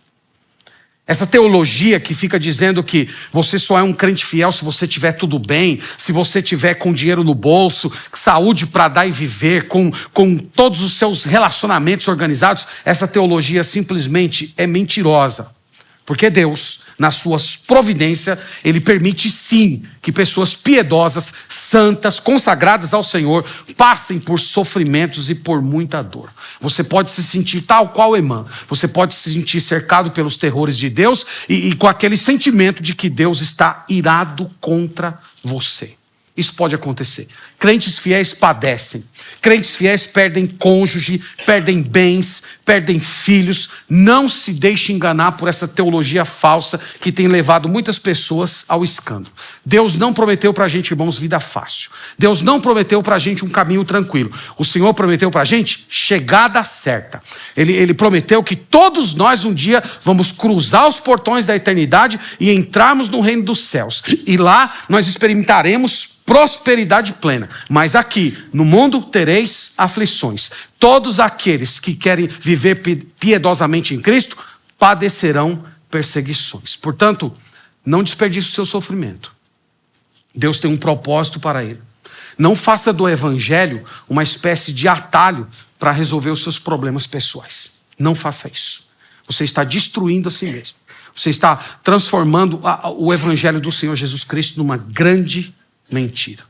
Essa teologia que fica dizendo que você só é um crente fiel se você tiver tudo bem, se você tiver com dinheiro no bolso, saúde para dar e viver, com todos os seus relacionamentos organizados, essa teologia simplesmente é mentirosa. Porque Deus, na sua providência, Ele permite sim que pessoas piedosas, santas, consagradas ao Senhor, passem por sofrimentos e por muita dor. Você pode se sentir tal qual Emã. Você pode se sentir cercado pelos terrores de Deus e com aquele sentimento de que Deus está irado contra você. Isso pode acontecer. Crentes fiéis padecem. Crentes fiéis perdem cônjuge, perdem bens, perdem filhos. Não se deixe enganar por essa teologia falsa que tem levado muitas pessoas ao escândalo. Deus não prometeu para a gente, irmãos, vida fácil. Deus não prometeu para a gente um caminho tranquilo. O Senhor prometeu para a gente chegada certa. Ele prometeu que todos nós um dia vamos cruzar os portões da eternidade e entrarmos no reino dos céus. E lá nós experimentaremos prosperidade plena. Mas aqui, no mundo, tereis aflições. Todos aqueles que querem viver piedosamente em Cristo padecerão perseguições. Portanto, não desperdice o seu sofrimento. Deus tem um propósito para ele. Não faça do evangelho uma espécie de atalho para resolver os seus problemas pessoais. Não faça isso. Você está destruindo a si mesmo. Você está transformando o evangelho do Senhor Jesus Cristo numa grande mentira.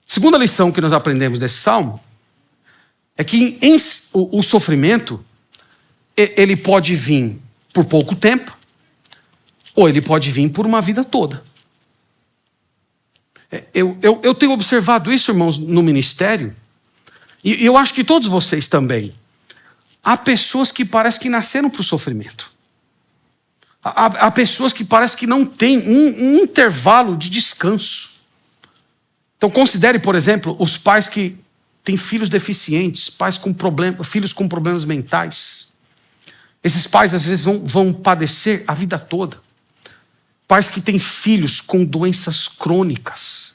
Segunda lição que nós aprendemos desse salmo é que o sofrimento ele pode vir por pouco tempo ou ele pode vir por uma vida toda. Eu tenho observado isso, irmãos, no ministério, e eu acho que todos vocês também. Há pessoas que parecem que nasceram para o sofrimento. Há pessoas que parecem que não têm um intervalo de descanso. Então considere, por exemplo, os pais que têm filhos deficientes, filhos com problemas mentais. Esses pais às vezes vão padecer a vida toda. Pais que têm filhos com doenças crônicas.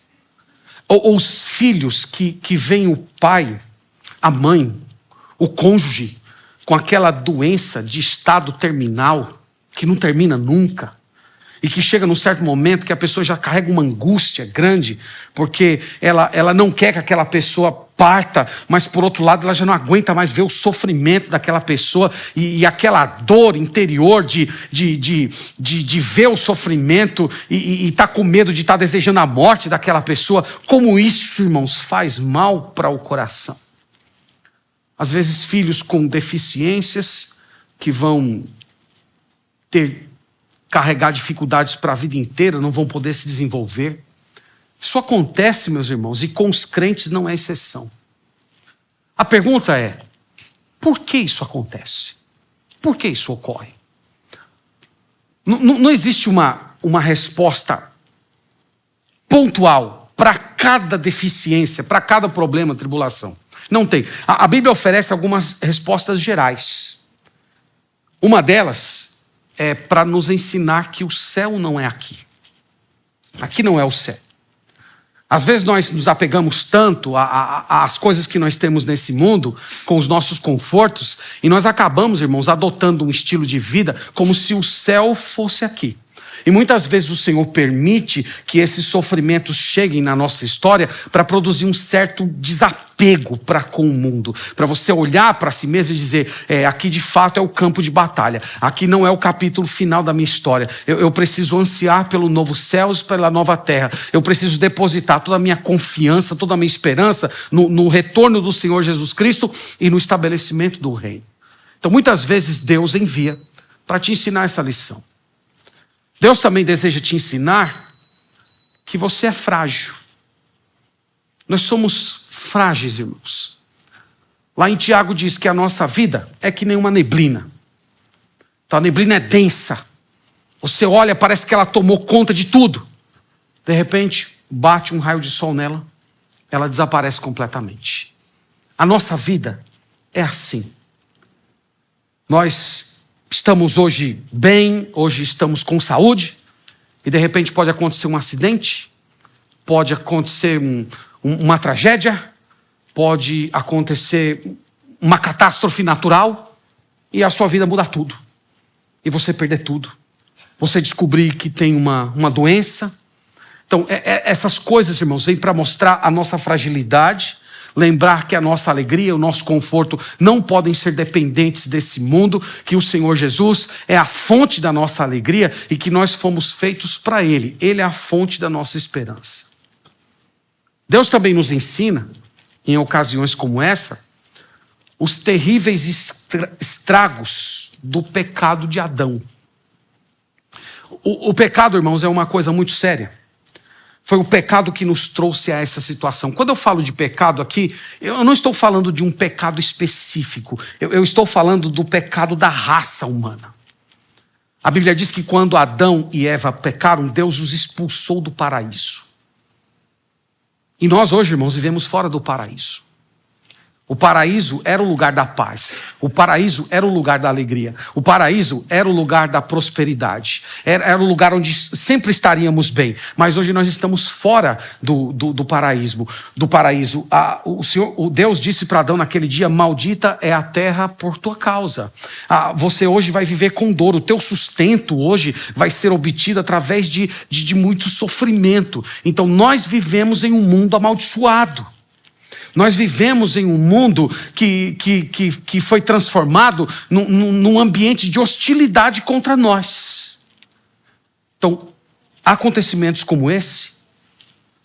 Ou os filhos que veem o pai, a mãe, o cônjuge, com aquela doença de estado terminal, que não termina nunca. E que chega num certo momento que a pessoa já carrega uma angústia grande, porque ela não quer que aquela pessoa parta, mas por outro lado ela já não aguenta mais ver o sofrimento daquela pessoa e aquela dor interior de ver o sofrimento e tá com medo de estar desejando a morte daquela pessoa. Como isso, irmãos, faz mal para o coração. Às vezes filhos com deficiências que vão carregar dificuldades para a vida inteira, não vão poder se desenvolver. Isso acontece, meus irmãos, e com os crentes não é exceção. A pergunta é, por que isso acontece? Por que isso ocorre? Não existe uma resposta pontual para cada deficiência, para cada problema, tribulação. Não tem. A Bíblia oferece algumas respostas gerais. Uma delas é para nos ensinar que o céu não é aqui. Aqui não é o céu. Às vezes nós nos apegamos tanto às coisas que nós temos nesse mundo, com os nossos confortos, e nós acabamos, irmãos, adotando um estilo de vida como se o céu fosse aqui. E muitas vezes o Senhor permite que esses sofrimentos cheguem na nossa história para produzir um certo desapego para com o mundo. Para você olhar para si mesmo e dizer, aqui de fato é o campo de batalha. Aqui não é o capítulo final da minha história. Eu preciso ansiar pelo novo céu e pela nova terra. Eu preciso depositar toda a minha confiança, toda a minha esperança no retorno do Senhor Jesus Cristo e no estabelecimento do reino. Então muitas vezes Deus envia para te ensinar essa lição. Deus também deseja te ensinar que você é frágil. Nós somos frágeis, irmãos. Lá em Tiago diz que a nossa vida é que nem uma neblina. Então a neblina é densa. Você olha, parece que ela tomou conta de tudo. De repente, bate um raio de sol nela, ela desaparece completamente. A nossa vida é assim. Nós estamos hoje bem, hoje estamos com saúde, e de repente pode acontecer um acidente, pode acontecer uma tragédia, pode acontecer uma catástrofe natural, e a sua vida mudar tudo. E você perder tudo. Você descobrir que tem uma doença. Então, essas coisas, irmãos, vêm para mostrar a nossa fragilidade, lembrar que a nossa alegria, o nosso conforto não podem ser dependentes desse mundo, que o Senhor Jesus é a fonte da nossa alegria e que nós fomos feitos para Ele. Ele é a fonte da nossa esperança. Deus também nos ensina, em ocasiões como essa, os terríveis estragos do pecado de Adão. O pecado, irmãos, é uma coisa muito séria. Foi o pecado que nos trouxe a essa situação. Quando eu falo de pecado aqui, eu não estou falando de um pecado específico. Eu estou falando do pecado da raça humana. A Bíblia diz que quando Adão e Eva pecaram, Deus os expulsou do paraíso. E nós hoje, irmãos, vivemos fora do paraíso. O paraíso era o lugar da paz. O paraíso era o lugar da alegria. O paraíso era o lugar da prosperidade. Era o lugar onde sempre estaríamos bem. Mas hoje nós estamos fora do paraíso. O Deus disse para Adão naquele dia: maldita é a terra por tua causa. Você hoje vai viver com dor. O teu sustento hoje vai ser obtido através de muito sofrimento. Então nós vivemos em um mundo amaldiçoado. Nós vivemos em um mundo que foi transformado num ambiente de hostilidade contra nós. Então, acontecimentos como esse,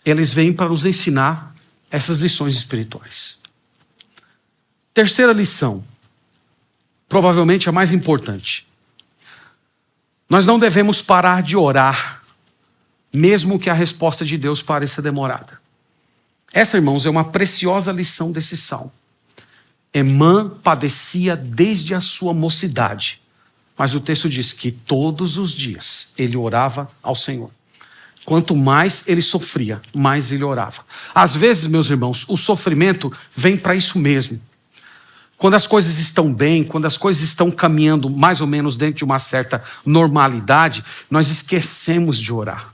eles vêm para nos ensinar essas lições espirituais. Terceira lição, provavelmente a mais importante. Nós não devemos parar de orar, mesmo que a resposta de Deus pareça demorada. Essa, irmãos, é uma preciosa lição desse salmo. Emã padecia desde a sua mocidade, mas o texto diz que todos os dias ele orava ao Senhor. Quanto mais ele sofria, mais ele orava. Às vezes, meus irmãos, o sofrimento vem para isso mesmo. Quando as coisas estão bem, quando as coisas estão caminhando mais ou menos dentro de uma certa normalidade, nós esquecemos de orar.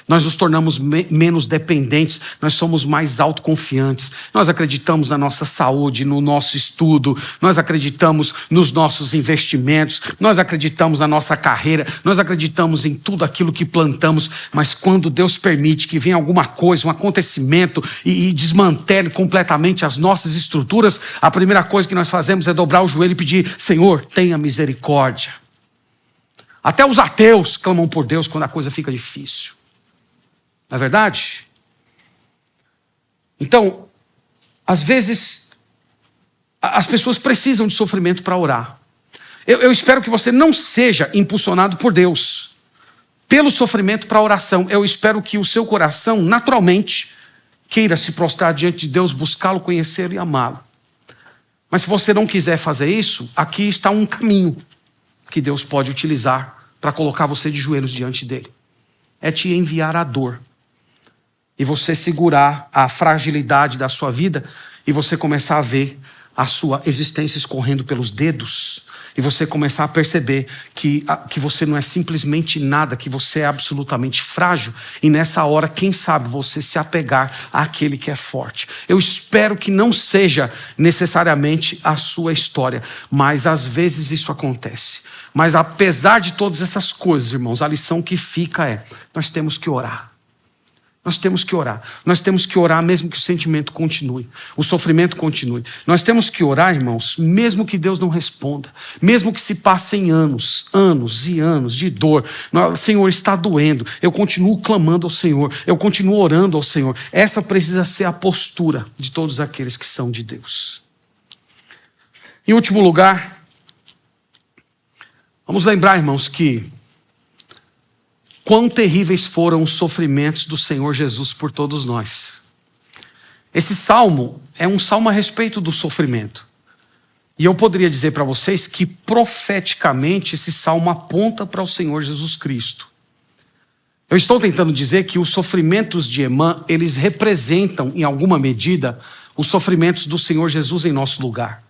Nós nos tornamos menos dependentes, nós somos mais autoconfiantes, nós acreditamos na nossa saúde, no nosso estudo, nós acreditamos nos nossos investimentos, nós acreditamos na nossa carreira, nós acreditamos em tudo aquilo que plantamos, mas quando Deus permite que venha alguma coisa, um acontecimento e desmantele completamente as nossas estruturas, a primeira coisa que nós fazemos é dobrar o joelho e pedir: Senhor, tenha misericórdia. Até os ateus clamam por Deus quando a coisa fica difícil. Não é verdade? Então, às vezes, as pessoas precisam de sofrimento para orar. Eu espero que você não seja impulsionado por Deus pelo sofrimento para a oração. Eu espero que o seu coração, naturalmente, queira se prostrar diante de Deus, buscá-lo, conhecê-lo e amá-lo. Mas se você não quiser fazer isso, aqui está um caminho que Deus pode utilizar para colocar você de joelhos diante dele. É te enviar a dor. E você segurar a fragilidade da sua vida e você começar a ver a sua existência escorrendo pelos dedos. E você começar a perceber que você não é simplesmente nada, que você é absolutamente frágil. E nessa hora, quem sabe, você se apegar àquele que é forte. Eu espero que não seja necessariamente a sua história, mas às vezes isso acontece. Mas apesar de todas essas coisas, irmãos, a lição que fica é: nós temos que orar. Nós temos que orar. Nós temos que orar mesmo que o sentimento continue, o sofrimento continue. Nós temos que orar, irmãos, mesmo que Deus não responda, mesmo que se passem anos e anos de dor. Senhor, está doendo. Eu continuo clamando ao Senhor. Eu continuo orando ao Senhor. Essa precisa ser a postura de todos aqueles que são de Deus. Em último lugar, vamos lembrar, irmãos, que quão terríveis foram os sofrimentos do Senhor Jesus por todos nós. Esse salmo é um salmo a respeito do sofrimento. E eu poderia dizer para vocês que profeticamente esse salmo aponta para o Senhor Jesus Cristo. Eu estou tentando dizer que os sofrimentos de Emã, eles representam, em alguma medida, os sofrimentos do Senhor Jesus em nosso lugar.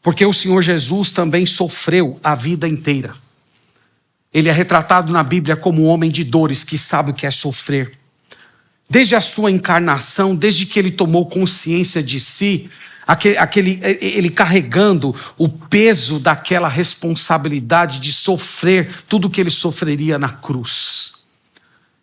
Porque o Senhor Jesus também sofreu a vida inteira. Ele é retratado na Bíblia como um homem de dores que sabe o que é sofrer. Desde a sua encarnação, desde que ele tomou consciência de si, ele carregando o peso daquela responsabilidade de sofrer tudo o que ele sofreria na cruz.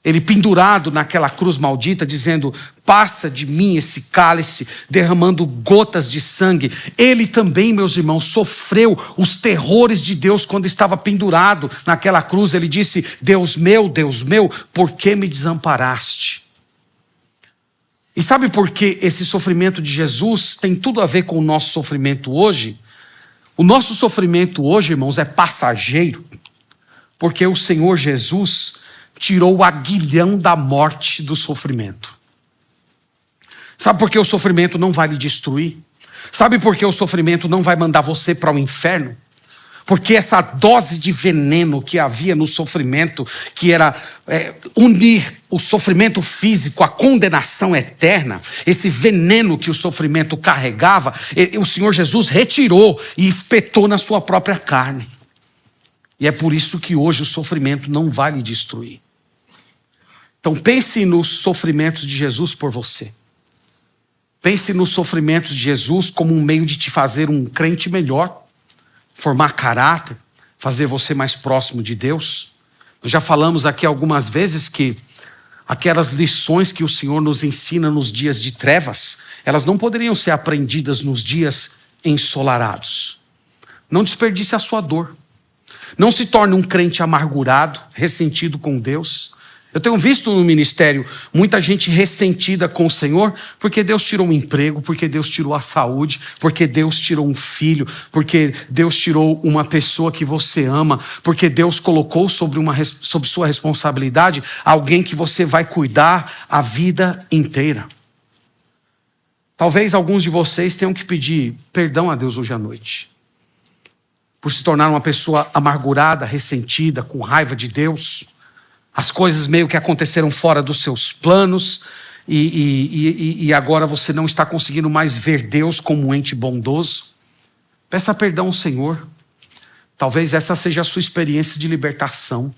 Ele pendurado naquela cruz maldita, dizendo: passa de mim esse cálice, derramando gotas de sangue. Ele também, meus irmãos, sofreu os terrores de Deus quando estava pendurado naquela cruz. Ele disse: Deus meu, por que me desamparaste? E sabe por que esse sofrimento de Jesus tem tudo a ver com o nosso sofrimento hoje? O nosso sofrimento hoje, irmãos, é passageiro, porque o Senhor Jesus tirou o aguilhão da morte do sofrimento. Sabe por que o sofrimento não vai lhe destruir? Sabe por que o sofrimento não vai mandar você para o inferno? Porque essa dose de veneno que havia no sofrimento, que era unir o sofrimento físico à condenação eterna, esse veneno que o sofrimento carregava, o Senhor Jesus retirou e espetou na sua própria carne. E é por isso que hoje o sofrimento não vai lhe destruir. Então pense nos sofrimentos de Jesus por você. Pense nos sofrimentos de Jesus como um meio de te fazer um crente melhor, formar caráter, fazer você mais próximo de Deus. Nós já falamos aqui algumas vezes que aquelas lições que o Senhor nos ensina nos dias de trevas, elas não poderiam ser aprendidas nos dias ensolarados. Não desperdice a sua dor. Não se torne um crente amargurado, ressentido com Deus. Eu tenho visto no ministério muita gente ressentida com o Senhor porque Deus tirou um emprego, porque Deus tirou a saúde, porque Deus tirou um filho, porque Deus tirou uma pessoa que você ama, porque Deus colocou sobre sua responsabilidade alguém que você vai cuidar a vida inteira. Talvez alguns de vocês tenham que pedir perdão a Deus hoje à noite, por se tornar uma pessoa amargurada, ressentida, com raiva de Deus. As coisas meio que aconteceram fora dos seus planos e agora você não está conseguindo mais ver Deus como um ente bondoso. Peça perdão ao Senhor. Talvez essa seja a sua experiência de libertação.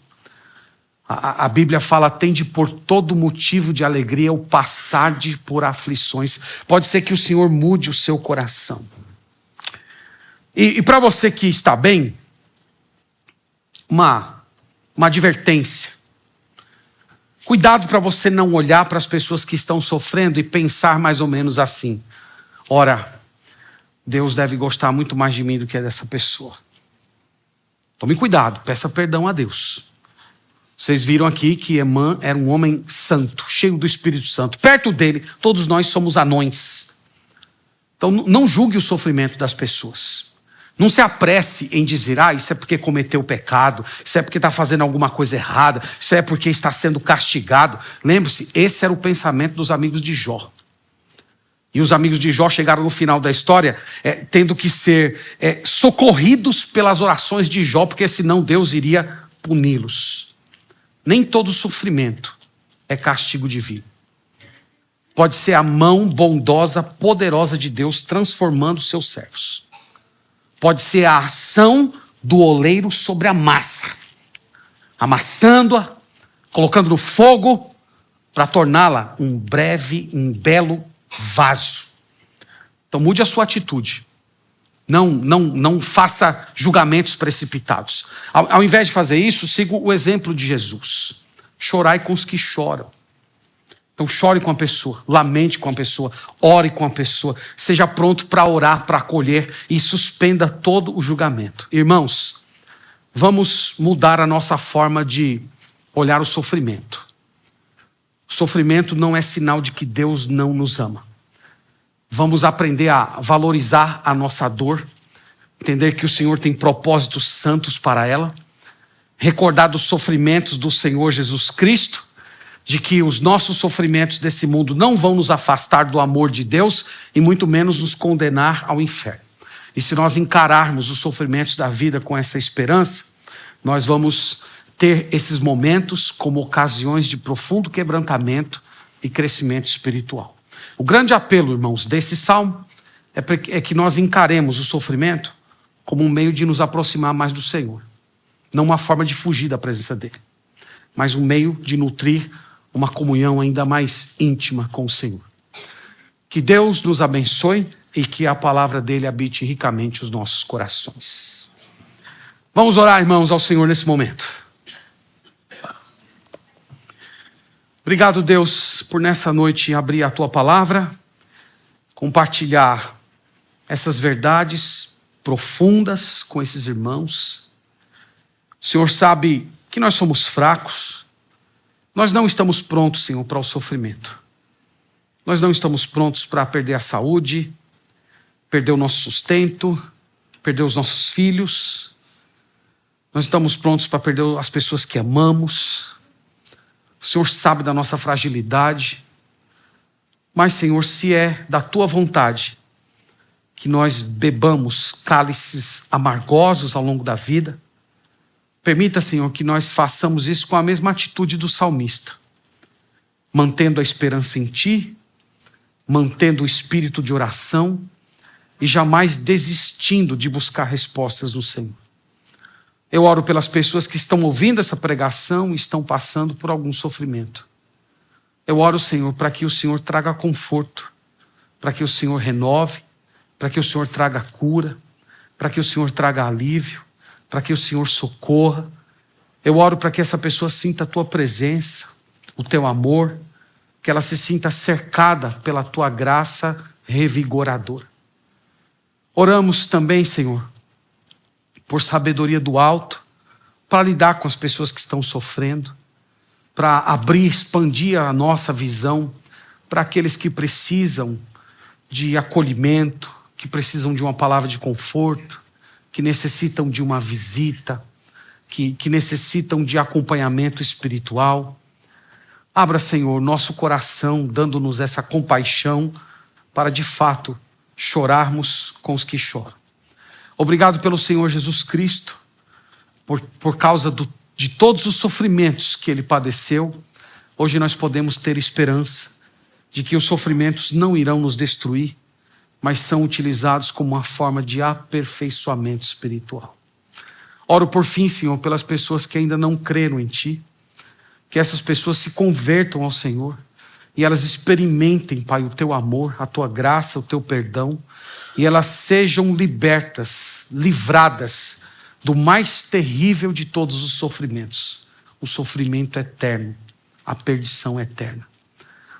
A Bíblia fala, tende por todo motivo de alegria o passar por aflições. Pode ser que o Senhor mude o seu coração. E para você que está bem, uma advertência. Cuidado para você não olhar para as pessoas que estão sofrendo e pensar mais ou menos assim: ora, Deus deve gostar muito mais de mim do que dessa pessoa. Tome cuidado, peça perdão a Deus. Vocês viram aqui que Emã era um homem santo, cheio do Espírito Santo. Perto dele, todos nós somos anões. Então não julgue o sofrimento das pessoas. Não se apresse em dizer, isso é porque cometeu pecado, isso é porque está fazendo alguma coisa errada, isso é porque está sendo castigado. Lembre-se, esse era o pensamento dos amigos de Jó. E os amigos de Jó chegaram no final da história tendo que ser socorridos pelas orações de Jó, porque senão Deus iria puni-los. Nem todo sofrimento é castigo divino. Pode ser a mão bondosa, poderosa de Deus transformando seus servos. Pode ser a ação do oleiro sobre a massa, amassando-a, colocando no fogo, para torná-la um belo vaso. Então mude a sua atitude. Não faça julgamentos precipitados. Ao invés de fazer isso, siga o exemplo de Jesus. Chorai com os que choram. Então chore com a pessoa, lamente com a pessoa, ore com a pessoa, seja pronto para orar, para acolher e suspenda todo o julgamento. Irmãos, vamos mudar a nossa forma de olhar o sofrimento. O sofrimento não é sinal de que Deus não nos ama. Vamos aprender a valorizar a nossa dor, entender que o Senhor tem propósitos santos para ela, recordar dos sofrimentos do Senhor Jesus Cristo, de que os nossos sofrimentos desse mundo não vão nos afastar do amor de Deus e muito menos nos condenar ao inferno. E se nós encararmos os sofrimentos da vida com essa esperança, nós vamos ter esses momentos como ocasiões de profundo quebrantamento e crescimento espiritual. O grande apelo, irmãos, desse salmo é que nós encaremos o sofrimento como um meio de nos aproximar mais do Senhor. Não uma forma de fugir da presença dele, mas um meio de nutrir uma comunhão ainda mais íntima com o Senhor. Que Deus nos abençoe e que a palavra dele habite ricamente os nossos corações. Vamos orar, irmãos, ao Senhor nesse momento. Obrigado, Deus, por nessa noite abrir a tua palavra, compartilhar essas verdades profundas com esses irmãos. O Senhor sabe que nós somos fracos. Nós não estamos prontos, Senhor, para o sofrimento. Nós não estamos prontos para perder a saúde, perder o nosso sustento, perder os nossos filhos. Nós estamos prontos para perder as pessoas que amamos. O Senhor sabe da nossa fragilidade. Mas, Senhor, se é da tua vontade que nós bebamos cálices amargosos ao longo da vida, permita, Senhor, que nós façamos isso com a mesma atitude do salmista, mantendo a esperança em Ti, mantendo o espírito de oração e jamais desistindo de buscar respostas no Senhor. Eu oro pelas pessoas que estão ouvindo essa pregação e estão passando por algum sofrimento. Eu oro, Senhor, para que o Senhor traga conforto, para que o Senhor renove, para que o Senhor traga cura, para que o Senhor traga alívio, para que o Senhor socorra. Eu oro para que essa pessoa sinta a Tua presença, o Teu amor, que ela se sinta cercada pela Tua graça revigoradora. Oramos também, Senhor, por sabedoria do alto, para lidar com as pessoas que estão sofrendo, para abrir, expandir a nossa visão para aqueles que precisam de acolhimento, que precisam de uma palavra de conforto, que necessitam de uma visita, que necessitam de acompanhamento espiritual. Abra, Senhor, nosso coração, dando-nos essa compaixão para, de fato, chorarmos com os que choram. Obrigado pelo Senhor Jesus Cristo, por causa de todos os sofrimentos que Ele padeceu. Hoje nós podemos ter esperança de que os sofrimentos não irão nos destruir, mas são utilizados como uma forma de aperfeiçoamento espiritual. Oro por fim, Senhor, pelas pessoas que ainda não creram em Ti, que essas pessoas se convertam ao Senhor e elas experimentem, Pai, o Teu amor, a Tua graça, o Teu perdão, e elas sejam libertas, livradas do mais terrível de todos os sofrimentos, o sofrimento eterno, a perdição eterna.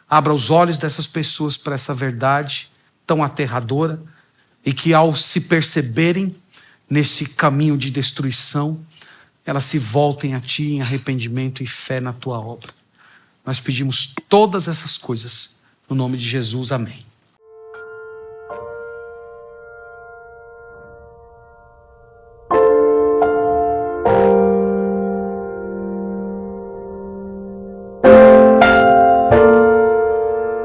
Abra os olhos dessas pessoas para essa verdade tão aterradora e que, ao se perceberem nesse caminho de destruição, elas se voltem a Ti em arrependimento e fé na Tua obra. Nós pedimos todas essas coisas no nome de Jesus, amém.